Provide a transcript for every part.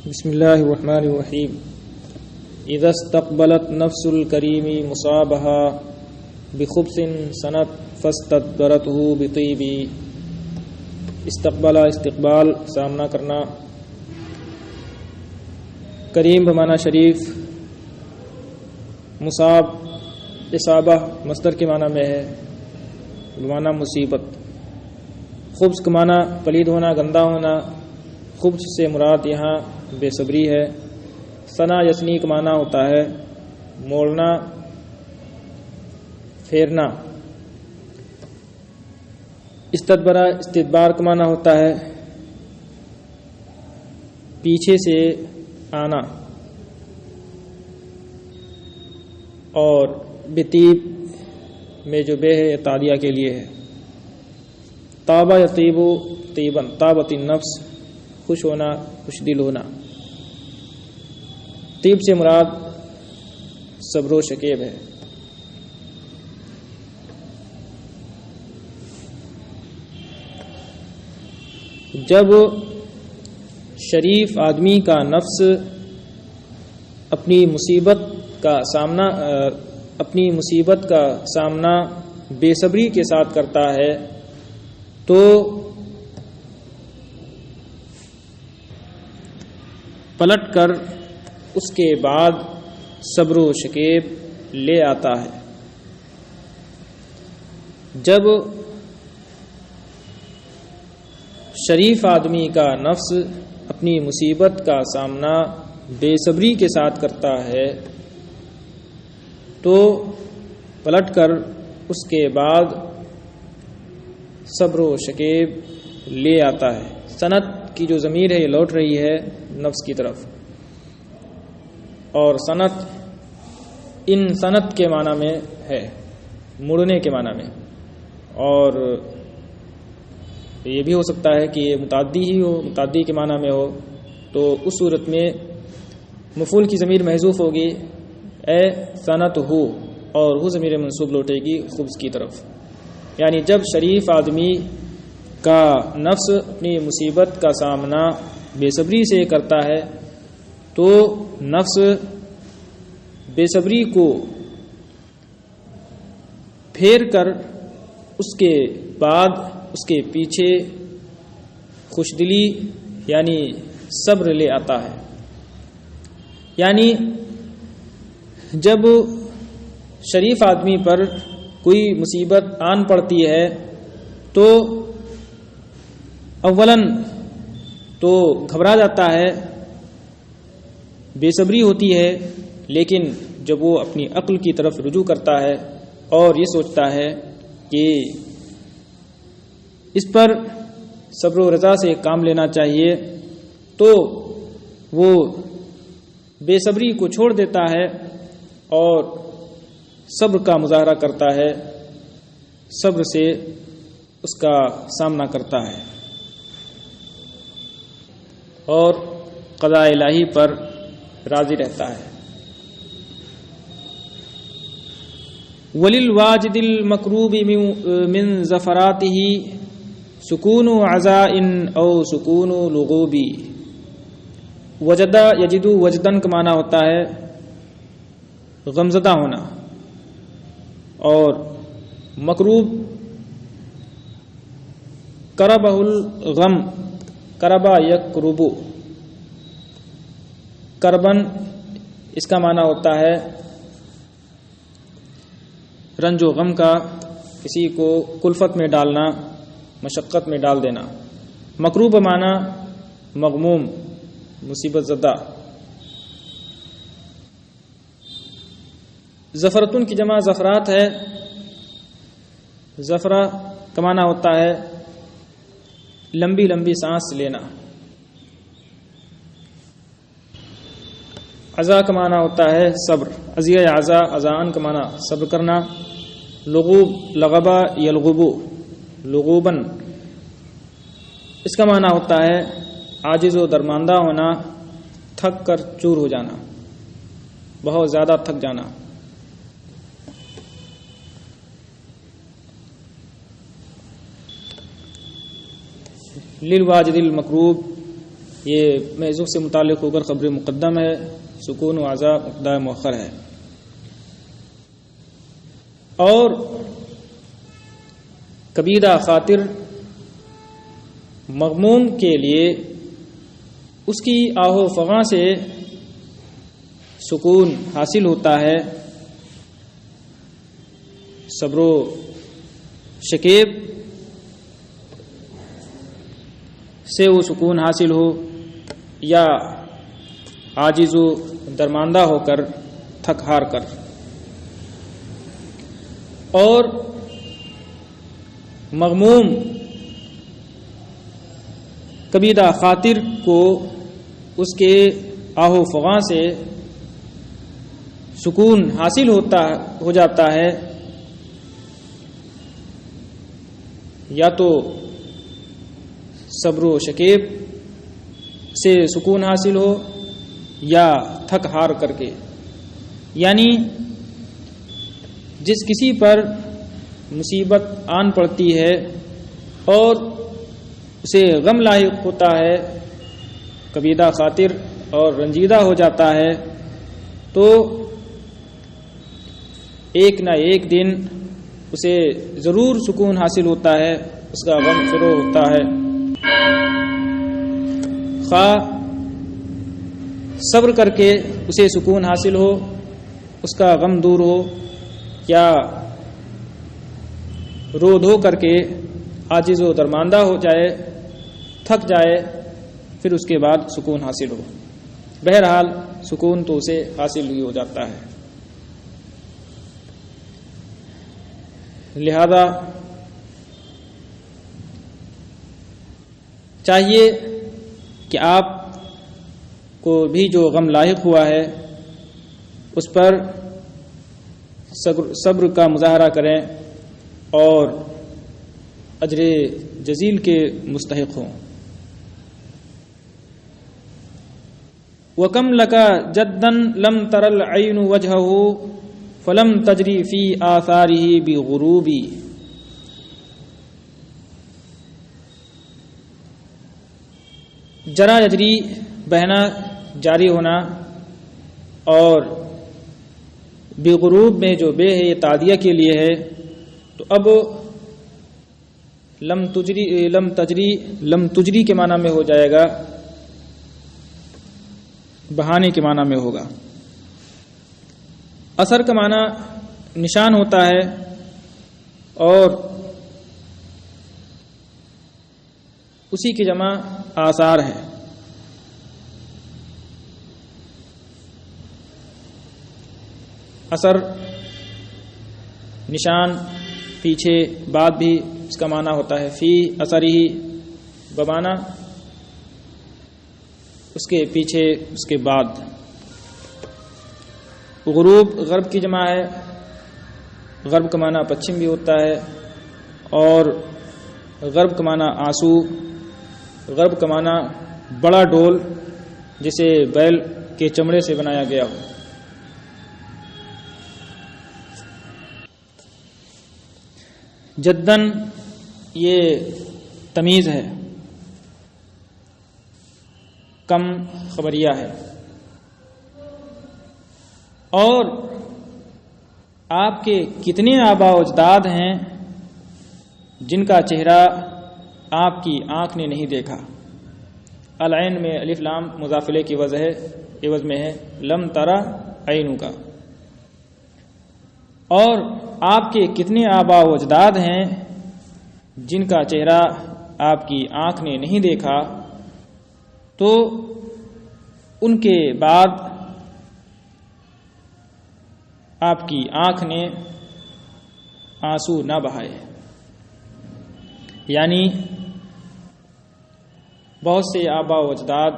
بسم اللہ الرحمن الرحیم اذا استقبلت نفس الکریم مصابها بخبث سنت فاستدبرته بطیب. استقبال استقبال سامنا کرنا، کریم بمعنی شریف، مصاب اصابہ مصدر کے معنی میں ہے بمعنی مصیبت، خبث کا معنی پلید ہونا، گندا ہونا، خبث سے مراد یہاں بے صبری ہے. ثنا یسنی کا معنی ہوتا ہے موڑنا، پھیرنا. استدبرا استدبار کا معنی ہوتا ہے پیچھے سے آنا. اور بتیب میں جو بے ہے تعدیہ کے لیے ہے. تابہ یطیب طیبا، طابت النفس خوش ہونا، خوش دل ہونا. طیب سے مراد صبر و شکیب ہے. جب شریف آدمی کا نفس اپنی مصیبت کا سامنا بے صبری کے ساتھ کرتا ہے تو پلٹ کر اس کے بعد صبر و شکیب لے آتا ہے. جب شریف آدمی کا نفس اپنی مصیبت کا سامنا بے صبری کے ساتھ کرتا ہے تو پلٹ کر اس کے بعد صبر و شکیب لے آتا ہے. سنت کی جو ضمیر ہے یہ لوٹ رہی ہے نفس کی طرف، اور سنت ان سنت کے معنی میں ہے مڑنے کے معنی میں. اور یہ بھی ہو سکتا ہے کہ یہ متعدی ہی ہو، متعدی کے معنی میں ہو، تو اس صورت میں مفعول کی ضمیر محذوف ہوگی اے سنت ہو، اور وہ ضمیر منصوب لوٹے گی خبث کی طرف. یعنی جب شریف آدمی کا نفس اپنی مصیبت کا سامنا بے صبری سے کرتا ہے تو نفس بے صبری کو پھیر کر اس کے بعد اس کے پیچھے خوشدلی یعنی صبر لے آتا ہے. یعنی جب شریف آدمی پر کوئی مصیبت آن پڑتی ہے تو اولاً تو گھبرا جاتا ہے، بے صبری ہوتی ہے، لیکن جب وہ اپنی عقل کی طرف رجوع کرتا ہے اور یہ سوچتا ہے کہ اس پر صبر و رضا سے کام لینا چاہیے تو وہ بے صبری کو چھوڑ دیتا ہے اور صبر کا مظاہرہ کرتا ہے، صبر سے اس کا سامنا کرتا ہے اور قضاء الہی پر راضی رہتا ہے. وَلِلْوَاجِدِ الْمَكْرُوبِ مِنْ زَفَرَاتِهِ سُكُونُ عَزَاءٍ أَوْ سُكُونُ لُغُوبِ. وجدہ یجدو وجدن کا معنی ہوتا ہے غمزدہ ہونا، اور مکروب کربہ الغم، کربا یکربو، کربن اس کا معنی ہوتا ہے رنج و غم کا، کسی کو کلفت میں ڈالنا، مشقت میں ڈال دینا. مکروب معنی مغموم، مصیبت زدہ. زفرتن کی جمع زفرات ہے. زفرہ کا معنی ہوتا ہے لمبی لمبی سانس لینا. عزا کا معنی ہوتا ہے صبر. عزیہ عزا، عزان کا معنی صبر کرنا. لغوب لغبا یلغبو، لغوبن اس کا معنی ہوتا ہے عاجز و درماندہ ہونا، تھک کر چور ہو جانا، بہت زیادہ تھک جانا. للواجد المکروب یہ محذوف سے متعلق ہو کر خبر مقدم ہے، سکون و عزا مبتدا مؤخر ہے. اور کبیدہ خاطر مغموم کے لیے اس کی آہ و فغاں سے سکون حاصل ہوتا ہے، صبر و شکیب سے وہ سکون حاصل ہو یا عاجز و درماندہ ہو کر تھک ہار کر. اور مغموم کبیدہ خاطر کو اس کے آہ و فغاں سے سکون حاصل ہو جاتا ہے، یا تو صبر و شکیب سے سکون حاصل ہو یا تھک ہار کر کے. یعنی جس کسی پر مصیبت آن پڑتی ہے اور اسے غم لاحق ہوتا ہے، کبیدہ خاطر اور رنجیدہ ہو جاتا ہے، تو ایک نہ ایک دن اسے ضرور سکون حاصل ہوتا ہے، اس کا غم فرو ہوتا ہے. خواہ صبر کر کے اسے سکون حاصل ہو، اس کا غم دور ہو، یا رو دھو کر کے عاجز و درماندہ ہو جائے، تھک جائے، پھر اس کے بعد سکون حاصل ہو. بہرحال سکون تو اسے حاصل ہی ہو جاتا ہے. لہذا چاہیے کہ آپ کو بھی جو غم لاحق ہوا ہے اس پر صبر کا مظاہرہ کریں اور اجر جزیل کے مستحق ہوں. وَكَمْ لَكَ جَدًّا لَمْ تَرَ الْعَيْنُ وَجْهَهُ فَلَمْ تَجْرِ فِي آثَارِهِ بِغُرُوبِ. جرا یجری بہنا، جاری ہونا، اور بغروب میں جو بے ہے یہ تعدیہ کے لیے ہے. تو اب لم تجری کے معنی میں ہو جائے گا، بہانے کے معنی میں ہوگا. اثر کا معنی نشان ہوتا ہے، اور اسی کی جمع آثار ہے. اثر، نشان، پیچھے، بعد بھی اس کا معنی ہوتا ہے. فی اثر ہی بمانا اس کے پیچھے، اس کے بعد. غروب غرب کی جمع ہے. غرب کا معنی پچھم بھی ہوتا ہے، اور غرب کا معنی آنسو. غرب کا معنی بڑا ڈول جسے بیل کے چمڑے سے بنایا گیا ہو. جدن یہ تمیز ہے، کم خبریہ ہے. اور آپ کے کتنے آبا و اجداد ہیں جن کا چہرہ آپ کی آنکھ نے نہیں دیکھا. العین میں الف لام مضافلے کی عوض میں ہے لم ترا عینو کا. اور آپ کے کتنے آبا و اجداد ہیں جن کا چہرہ آپ کی آنکھ نے نہیں دیکھا، تو ان کے بعد آپ کی آنکھ نے آنسو نہ بہائے. یعنی بہت سے آبا و اجداد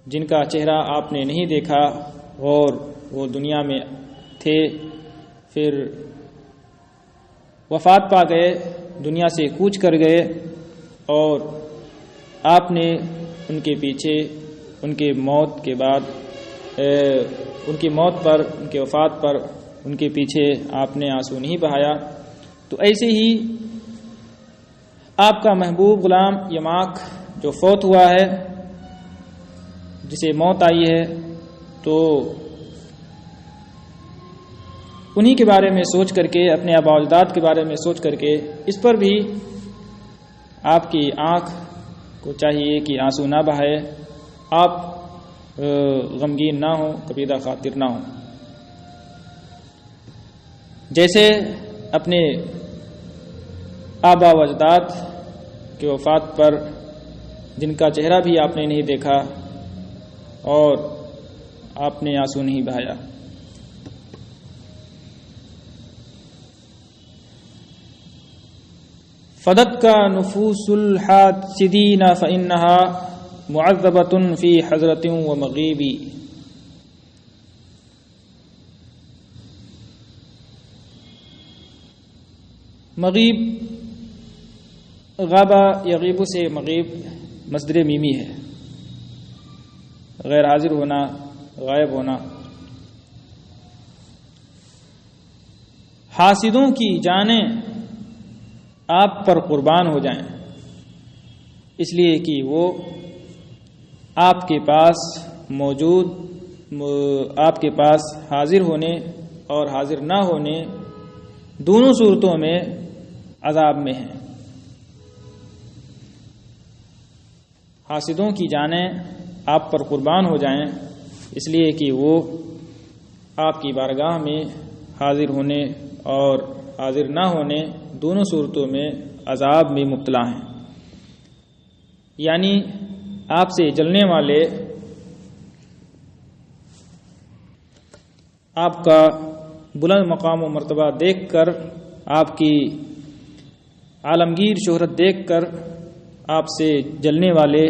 جن کا چہرہ آپ نے نہیں دیکھا اور وہ دنیا میں تھے، پھر وفات پا گئے، دنیا سے کوچ کر گئے، اور آپ نے ان کے پیچھے، ان کے موت کے بعد، ان کی موت پر، ان کے وفات پر ان کے پیچھے آپ نے آنسو نہیں بہایا. تو ایسے ہی آپ کا محبوب غلام یماک جو فوت ہوا ہے، جسے موت آئی ہے تو انہی کے بارے میں سوچ کر کے، اپنے آباء و اجداد کے بارے میں سوچ کر کے اس پر بھی آپ کی آنکھ کو چاہیے کہ آنسو نہ بہائے، آپ غمگین نہ ہوں، کبیدہ خاطر نہ ہوں۔ جیسے اپنے آباء و اجداد کی وفات پر جن کا چہرہ بھی آپ نے نہیں دیکھا اور آپ نے آنسو نہیں بہایا۔ فدت کا نفوس الحاسدین فإنها معذبۃ فی حضرۃ و مغیب۔ مغیب، غابہ یغیب سے مغیب مصدر میمی ہے، غیر حاضر ہونا، غائب ہونا۔ حاسدوں کی جانیں آپ پر قربان ہو جائیں، اس لیے کہ وہ آپ کے پاس آپ کے پاس حاضر ہونے اور حاضر نہ ہونے دونوں صورتوں میں عذاب میں ہیں۔ حاسدوں کی جانیں آپ پر قربان ہو جائیں اس لیے کہ وہ آپ کی بارگاہ میں حاضر ہونے اور حاضر نہ ہونے دونوں صورتوں میں عذاب میں مبتلا ہیں۔ یعنی آپ سے جلنے والے آپ کا بلند مقام و مرتبہ دیکھ کر، آپ کی عالمگیر شہرت دیکھ کر آپ سے جلنے والے،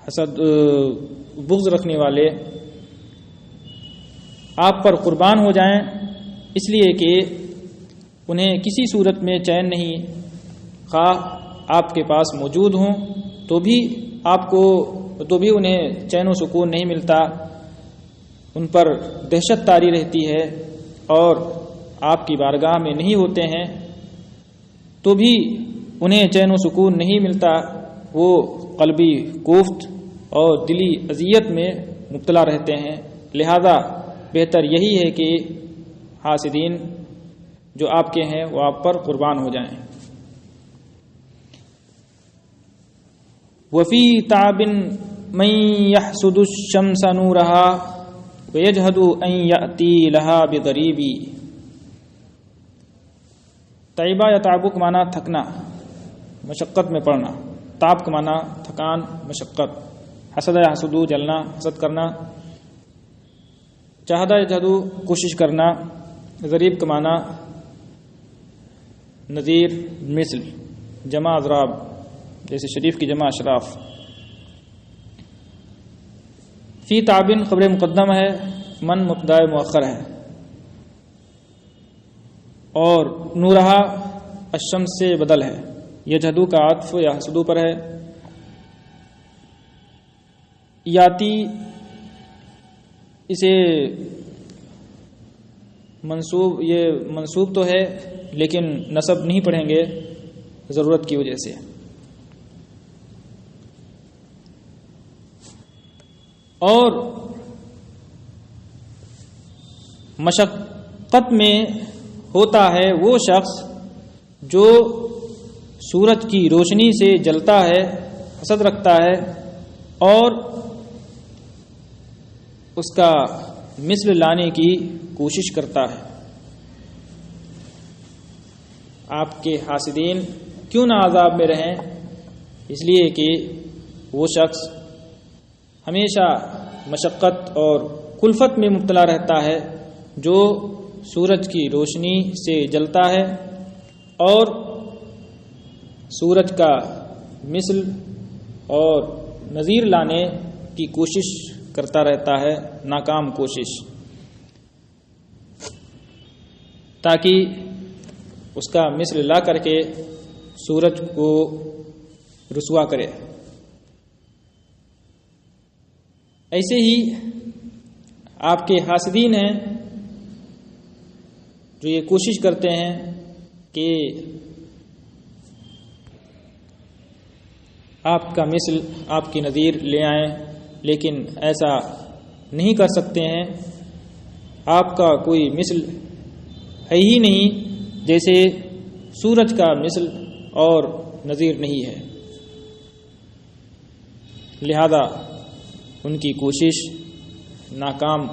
حسد بغض رکھنے والے آپ پر قربان ہو جائیں، اس لیے کہ انہیں کسی صورت میں چین نہیں، خواہ آپ کے پاس موجود ہوں تو بھی انہیں چین و سکون نہیں ملتا، ان پر دہشت طاری رہتی ہے، اور آپ کی بارگاہ میں نہیں ہوتے ہیں تو بھی انہیں چین و سکون نہیں ملتا، وہ قلبی کوفت اور دلی اذیت میں مبتلا رہتے ہیں۔ لہذا بہتر یہی ہے کہ حاسدین جو آپ کے ہیں وہ آپ پر قربان ہو جائیں۔ وفی تعب من يحسد الشمس نورها ويجهد ان ياتي لها بغریب۔ تعبہ یا تعبک معنی تھکنا، مشقت میں پڑنا، تعب کا معنی تھکان، مشقت، حسد یا حسدو جلنا، حسد کرنا، چاہدہ یا جہدو کوشش کرنا، ضریب کا معنی نظیر، مثل، جمع اضراب، جیسے شریف کی جمع اشراف۔ فی تعبن خبر مقدم ہے، من مبتدا مؤخر ہے، اور نورہا الشمس سے بدل ہے، یجہدو کا عطف یا حسدو پر ہے۔ یاتی اسے منصوب تو ہے لیکن نصب نہیں پڑھیں گے ضرورت کی وجہ سے۔ اور مشقت میں ہوتا ہے وہ شخص جو سورج کی روشنی سے جلتا ہے، حسد رکھتا ہے اور اس کا مثل لانے کی کوشش کرتا ہے۔ آپ کے حاسدین کیوں نہ عذاب میں رہیں؟ اس لیے کہ وہ شخص ہمیشہ مشقت اور کلفت میں مبتلا رہتا ہے، جو سورج کی روشنی سے جلتا ہے اور سورج کا مثل اور نظیر لانے کی کوشش کرتا رہتا ہے، ناکام کوشش، تاکہ اس کا مثل لا کر کے سورج کو رسوا کرے۔ ایسے ہی آپ کے حاسدین ہیں جو یہ کوشش کرتے ہیں کہ آپ کا مثل، آپ کی نظیر لے آئیں، لیکن ایسا نہیں کر سکتے ہیں. آپ کا کوئی مثل ہے ہی نہیں جیسے سورج کا مثل اور نظیر نہیں ہے. لہذا ان کی کوشش ناکام